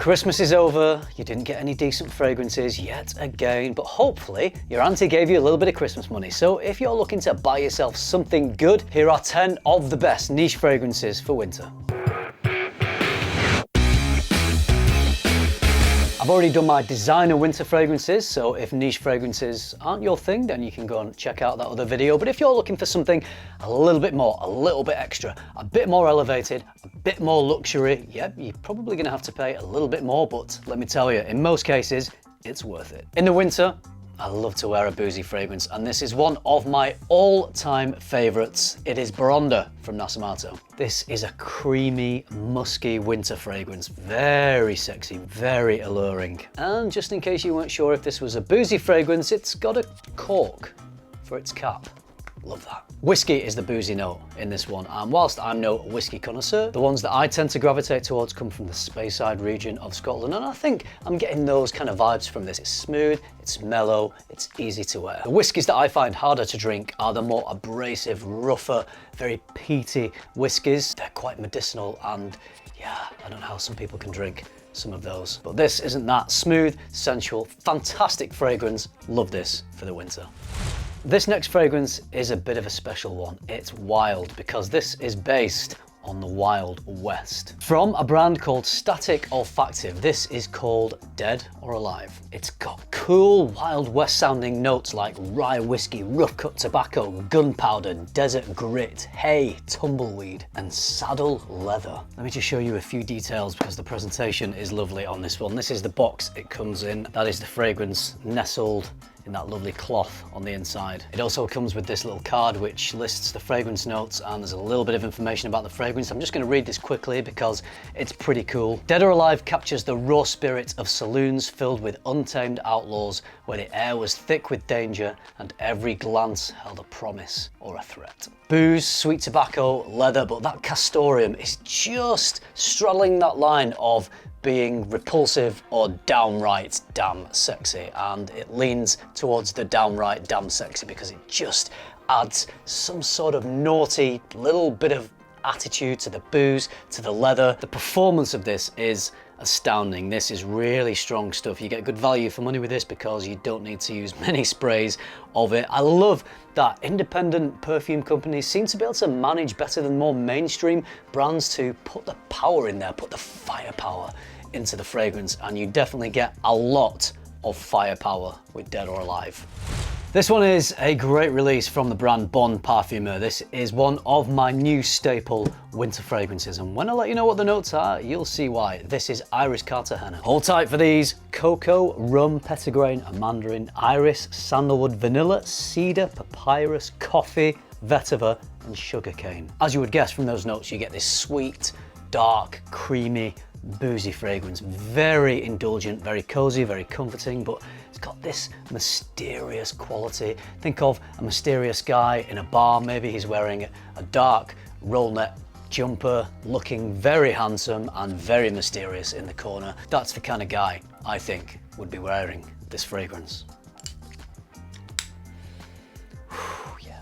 Christmas is over, you didn't get any decent fragrances yet again, but hopefully your auntie gave you a little bit of Christmas money. So if you're looking to buy yourself something good, here are 10 of the best niche fragrances for winter. I've already done my designer winter fragrances, so if niche fragrances aren't your thing, then you can go and check out that other video. But if you're looking for something a little bit more, a little bit extra, a bit more elevated, a bit more luxury, yeah, you're probably gonna have to pay a little bit more, but let me tell you, in most cases, it's worth it. In the winter, I love to wear a boozy fragrance, and this is one of my all-time favorites. It is Baraonda from Nasomatto. This is a creamy, musky winter fragrance. Very sexy, very alluring. And just in case you weren't sure if this was a boozy fragrance, it's got a cork for its cap. Love that. Whiskey is the boozy note in this one, and whilst I'm no whiskey connoisseur, the ones that I tend to gravitate towards come from the Speyside region of Scotland, and I think I'm getting those kind of vibes from this. It's smooth, it's mellow, it's easy to wear. The whiskies that I find harder to drink are the more abrasive, rougher, very peaty whiskies. They're quite medicinal, and yeah, I don't know how some people can drink some of those. But this isn't that. Smooth, sensual, fantastic fragrance. Love this for the winter. This next fragrance is a bit of a special one. It's wild because this is based on the Wild West. From a brand called Statik Olfactive, this is called Dead or Alive. It's got cool Wild West sounding notes like rye whiskey, rough cut tobacco, gunpowder, desert grit, hay, tumbleweed, and saddle leather. Let me just show you a few details because the presentation is lovely on this one. This is the box it comes in. That is the fragrance nestled in that lovely cloth on the inside. It also comes with this little card which lists the fragrance notes, and there's a little bit of information about the fragrance. I'm just going to read this quickly because it's pretty cool. Dead or Alive captures the raw spirit of saloons filled with untamed outlaws, where the air was thick with danger and every glance held a promise or a threat. Booze, sweet tobacco, leather, but that castoreum is just straddling that line of being repulsive or downright damn sexy, and it leans towards the downright damn sexy because it just adds some sort of naughty little bit of attitude to the booze, to the leather. The performance of this is astounding. This is really strong stuff. You get good value for money with this because you don't need to use many sprays of it. I love that independent perfume companies seem to be able to manage better than more mainstream brands to put the power in there, put the firepower into the fragrance, and you definitely get a lot of firepower with Dead or Alive. This one is a great release from the brand Parfumeur. This is one of my new staple winter fragrances, and when I let you know what the notes are, you'll see why. This is Iris Cartagena. Hold tight for these. Cocoa, rum, petitgrain, mandarin, iris, sandalwood, vanilla, cedar, papyrus, coffee, vetiver, and sugarcane. As you would guess from those notes, you get this sweet, dark, creamy, boozy fragrance. Very indulgent, very cozy, very comforting, but it's got this mysterious quality. Think of a mysterious guy in a bar. Maybe he's wearing a dark roll neck jumper, looking very handsome and very mysterious in the corner. That's the kind of guy I think would be wearing this fragrance. Yeah.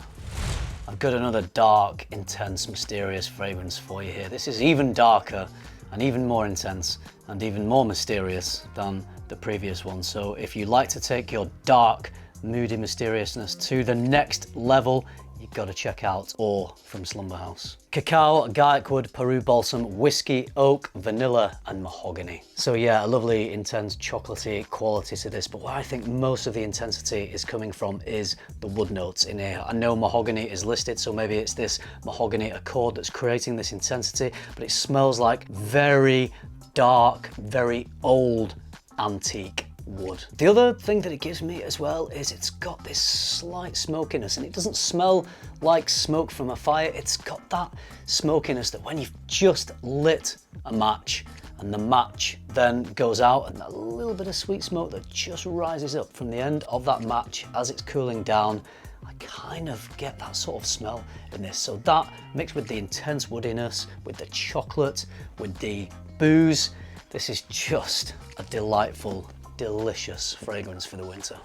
I've got another dark, intense, mysterious fragrance for you here. This is even darker and even more intense and even more mysterious than the previous one. So if you like to take your dark, moody mysteriousness to the next level, you've got to check out Ore from Slumberhouse. Cacao, garlic wood, Peru balsam, whiskey, oak, vanilla, and mahogany. So yeah, a lovely, intense, chocolatey quality to this, but where I think most of the intensity is coming from is the wood notes in here. I know mahogany is listed, so maybe it's this mahogany accord that's creating this intensity, but it smells like very dark, very old, antique wood. The other thing that it gives me as well is it's got this slight smokiness, and it doesn't smell like smoke from a fire. It's got that smokiness that when you've just lit a match and the match then goes out, and that little bit of sweet smoke that just rises up from the end of that match as it's cooling down, I kind of get that sort of smell in this. So that mixed with the intense woodiness, with the chocolate, with the booze, this is just a delightful, delicious fragrance for the winter.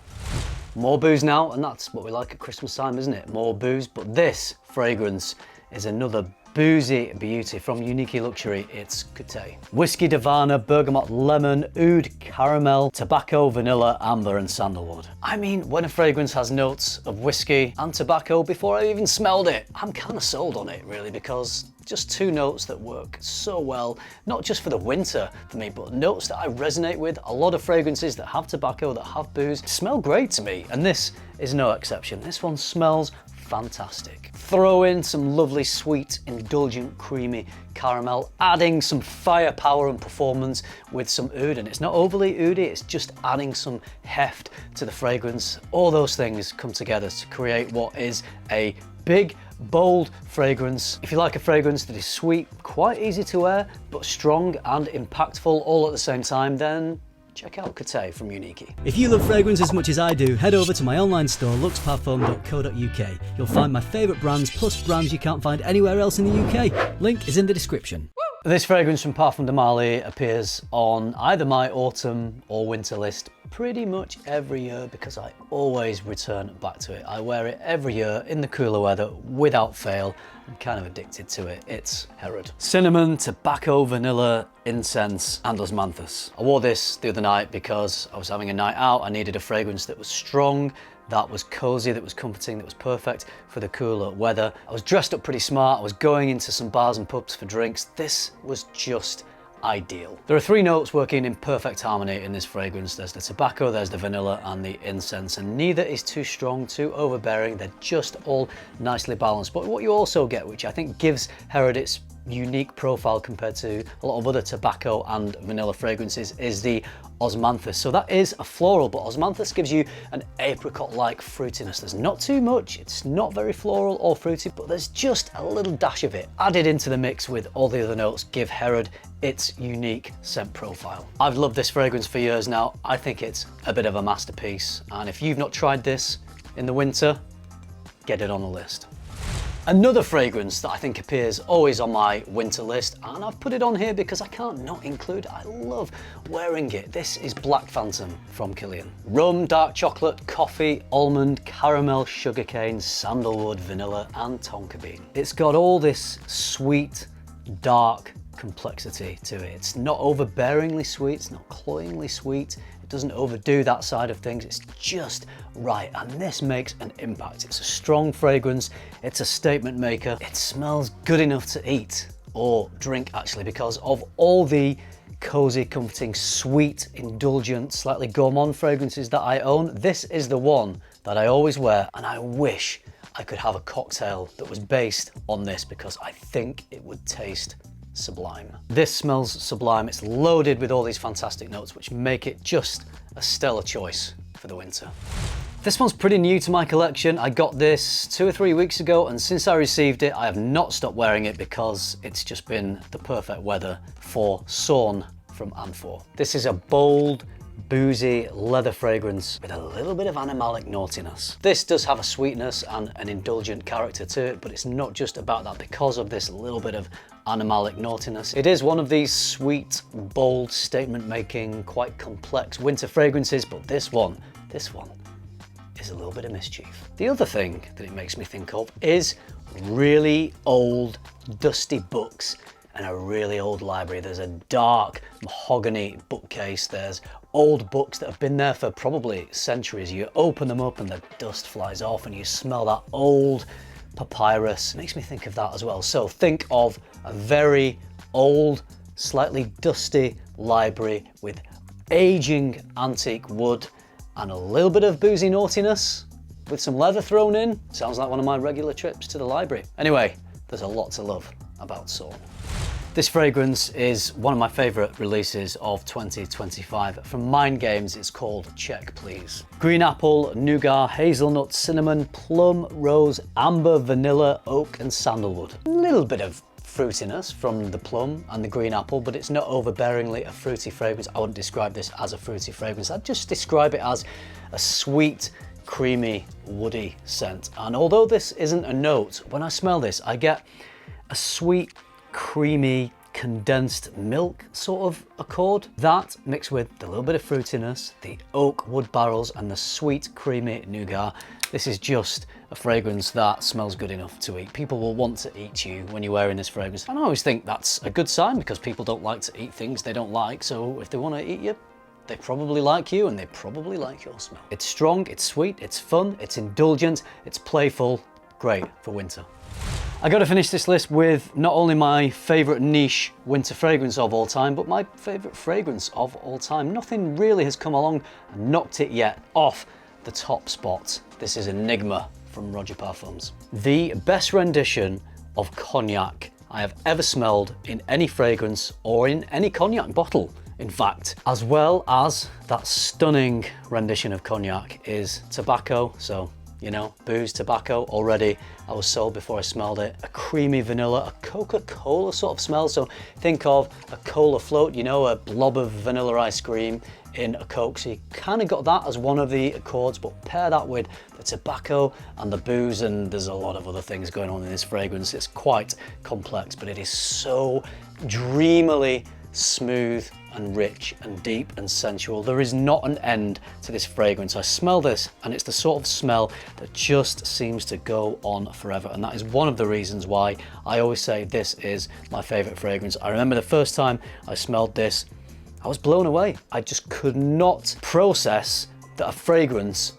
More booze now, and that's what we like at Christmas time, isn't it? More booze, but this fragrance is another boozy beauty from Unique Luxury, it's Kutay. Whiskey Divana, bergamot lemon, oud caramel, tobacco, vanilla, amber and sandalwood. I mean, when a fragrance has notes of whiskey and tobacco before I even smelled it, I'm kind of sold on it really, because just two notes that work so well, not just for the winter for me, but notes that I resonate with. A lot of fragrances that have tobacco, that have booze, smell great to me, and this is no exception. This one smells fantastic. Throw in some lovely sweet, indulgent, creamy caramel, adding some firepower and performance with some oud, and it's not overly oudy, it's just adding some heft to the fragrance. All those things come together to create what is a big, bold fragrance. If you like a fragrance that is sweet, quite easy to wear, but strong and impactful all at the same time, then check out Kutay from Unique. If you love fragrance as much as I do, head over to my online store, luxparfum.co.uk. You'll find my favourite brands, plus brands you can't find anywhere else in the UK. Link is in the description. This fragrance from Parfum de Marly appears on either my autumn or winter list pretty much every year because I always return back to it. I wear it every year in the cooler weather without fail. I'm kind of addicted to it. It's Herod. Cinnamon, tobacco, vanilla, incense and osmanthus. I wore this the other night because I was having a night out. I needed a fragrance that was strong, that was cozy, that was comforting, that was perfect for the cooler weather. I was dressed up pretty smart. I was going into some bars and pubs for drinks. This was just ideal. There are three notes working in perfect harmony in this fragrance. There's the tobacco, there's the vanilla and the incense, and neither is too strong, too overbearing. They're just all nicely balanced. But what you also get, which I think gives Herod its unique profile compared to a lot of other tobacco and vanilla fragrances, is the osmanthus. So that is a floral, but osmanthus gives you an apricot-like fruitiness. There's not too much, it's not very floral or fruity, but there's just a little dash of it added into the mix with all the other notes, give Herod its unique scent profile. I've loved this fragrance for years now. I think it's a bit of a masterpiece, and if you've not tried this in the winter, get it on the list. Another fragrance that I think appears always on my winter list, and I've put it on here because I can't not include, I love wearing it. This is Black Phantom from Kilian. Rum, dark chocolate, coffee, almond, caramel, sugarcane, sandalwood, vanilla and tonka bean. It's got all this sweet, dark complexity to it. It's not overbearingly sweet, it's not cloyingly sweet. It doesn't overdo that side of things, it's just right, and this makes an impact. It's a strong fragrance, it's a statement maker. It smells good enough to eat or drink actually, because of all the cozy, comforting, sweet, indulgent, slightly gourmand fragrances that I own. This is the one that I always wear, and I wish I could have a cocktail that was based on this because I think it would taste sublime. This smells sublime. It's loaded with all these fantastic notes which make it just a stellar choice for the winter. This one's pretty new to my collection. I got this 2 or 3 weeks ago, and since I received it I have not stopped wearing it because it's just been the perfect weather for Sorn from Anforh. This is a bold, boozy leather fragrance with a little bit of animalic naughtiness. This does have a sweetness and an indulgent character to it, but it's not just about that because of this little bit of animalic naughtiness. It is one of these sweet, bold, statement-making, quite complex winter fragrances, but this one is a little bit of mischief. The other thing that it makes me think of is really old, dusty books and a really old library. There's a dark mahogany bookcase. There's old books that have been there for probably centuries. You open them up and the dust flies off and you smell that old papyrus. It makes me think of that as well. So think of a very old, slightly dusty library with aging antique wood and a little bit of boozy naughtiness with some leather thrown in. Sounds like one of my regular trips to the library. Anyway, there's a lot to love about Sorn. This fragrance is one of my favourite releases of 2025. From Mind Games, it's called Check Please. Green apple, nougat, hazelnut, cinnamon, plum, rose, amber, vanilla, oak and sandalwood. A little bit of fruitiness from the plum and the green apple, but it's not overbearingly a fruity fragrance. I wouldn't describe this as a fruity fragrance. I'd just describe it as a sweet, creamy, woody scent. And although this isn't a note, when I smell this, I get a sweet, creamy, condensed milk sort of accord. That mixed with the little bit of fruitiness, the oak wood barrels and the sweet creamy nougat. This is just a fragrance that smells good enough to eat. People will want to eat you when you're wearing this fragrance. And I always think that's a good sign because people don't like to eat things they don't like. So if they want to eat you, they probably like you and they probably like your smell. It's strong, it's sweet, it's fun, it's indulgent, it's playful, great for winter. I got to finish this list with not only my favorite niche winter fragrance of all time, but my favorite fragrance of all time. Nothing really has come along and knocked it yet off the top spot. This is Enigma from Roja Parfums. The best rendition of cognac I have ever smelled in any fragrance or in any cognac bottle, in fact. As well as that stunning rendition of cognac is tobacco. So, you know, booze, tobacco, already I was sold before I smelled it. A creamy vanilla, a Coca-Cola sort of smell. So think of a cola float, you know, a blob of vanilla ice cream in a Coke. So you kind of got that as one of the accords, but pair that with the tobacco and the booze, and there's a lot of other things going on in this fragrance. It's quite complex, but it is so dreamily smooth and rich and deep and sensual. There is not an end to this fragrance. I smell this and it's the sort of smell that just seems to go on forever, and that is one of the reasons why I always say this is my favorite fragrance. I remember the first time I smelled this, I was blown away. I just could not process that a fragrance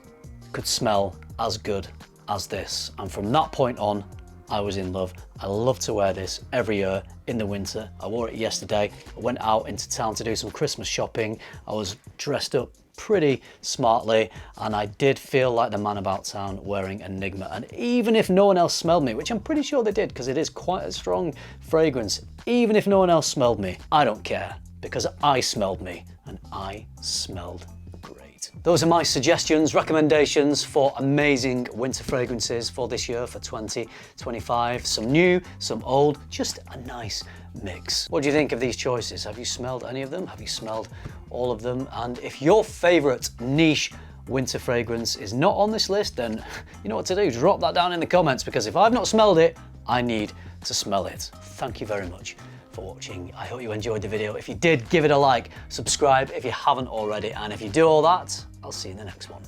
could smell as good as this, and from that point on I was in love. I love to wear this every year in the winter. I wore it yesterday. I went out into town to do some Christmas shopping. I was dressed up pretty smartly and I did feel like the man about town wearing Enigma. And even if no one else smelled me, which I'm pretty sure they did because it is quite a strong fragrance, even if no one else smelled me, I don't care because I smelled me and I smelled great. Those are my suggestions, recommendations for amazing winter fragrances for this year, for 2025. Some new, some old, just a nice mix. What do you think of these choices? Have you smelled any of them? Have you smelled all of them? And if your favorite niche winter fragrance is not on this list, then you know what to do. Drop that down in the comments, because if I've not smelled it, I need to smell it. Thank you very much for watching. I hope you enjoyed the video. If you did, give it a like, subscribe if you haven't already, and if you do all that, I'll see you in the next one.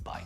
Bye.